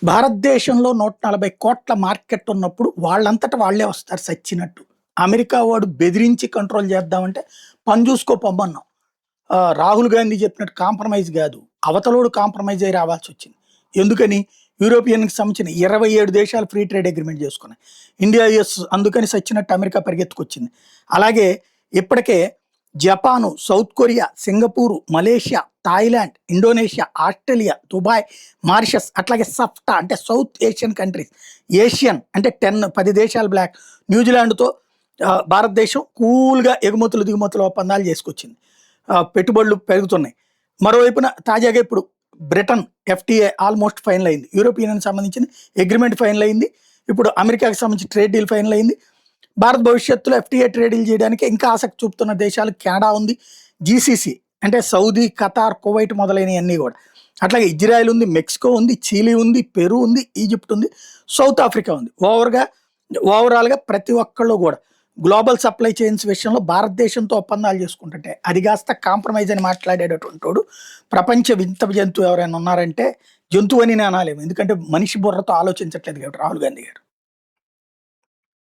భారతదేశంలో 140 కోట్ల మార్కెట్ ఉన్నప్పుడు వాళ్ళంతట వాళ్ళే వస్తారు సచ్చినట్టు. అమెరికా వాడు బెదిరించి కంట్రోల్ చేద్దామంటే పని చూసుకో పొమ్మన్నాం. రాహుల్ గాంధీ చెప్పినట్టు కాంప్రమైజ్ గాదు. అవతలోడు కాంప్రమైజ్ అయ్యి రావాల్సొచ్చింది. ఎందుకని? యూరోపియన్‌కి సంబంధించిన 27 దేశాలు ఫ్రీ ట్రేడ్ అగ్రీమెంట్ చేసుకున్నాయి. ఇండియా, యూఎస్ అందుకని సచ్చినట్టు అమెరికా పరిగెత్తుకొచ్చింది. అలాగే ఇప్పటికే Japan, south Korea, Singapore, Malaysia, Thailand, Indonesia, Australia, Dubai, Mauritius అట్లాగే సఫ్టా అంటే సౌత్ ఏషియన్ కంట్రీస్, ఏషియన్ అంటే 10 దేశాలు బ్లాక్, న్యూజిలాండ్‌తో భారతదేశం కూల్‌గా ఎగుమతులు, దిగుమతుల ఒప్పందాలు చేసుకొచ్చింది. పెట్టుబడులు పెరుగుతున్నాయి. మరోవైపున తాజాగా ఇప్పుడు బ్రిటన్ ఎఫ్టీఏ ఆల్మోస్ట్ ఫైనల్ అయింది. యూరోపియన్ యూనియన్‌కి సంబంధించింది అగ్రీమెంట్ ఫైనల్ అయింది. ఇప్పుడు అమెరికాకి సంబంధించి ట్రేడ్ డీల్ ఫైనల్ అయింది. భారత్ భవిష్యత్తులో ఎఫ్టీఏ ట్రేడ్ డీల్ చేయడానికి ఇంకా ఆసక్తి చూపుతున్న దేశాలు కెనడా ఉంది, జీసీసీ అంటే సౌదీ, ఖతార్, కువైట్ మొదలైనవన్నీ కూడా. అట్లాగే ఇజ్రాయెల్ ఉంది, మెక్సికో ఉంది, చిలీ ఉంది, పెరు ఉంది, ఈజిప్ట్ ఉంది, సౌత్ ఆఫ్రికా ఉంది. ఓవరాల్గా ప్రతి ఒక్కళ్ళు కూడా గ్లోబల్ సప్లై చైన్స్ విషయంలో భారతదేశంతో ఒప్పందాలు చేసుకుంటుంటే అది కాస్త కాంప్రమైజ్ అని మాట్లాడేటటువంటి వాడు ప్రపంచ వింత జంతువు ఎవరైనా ఉన్నారంటే జంతువు అని అనాలేము. ఎందుకంటే మనిషి బుర్రతో ఆలోచించట్లేదు కాబట్టి రాహుల్ గాంధీ గారు.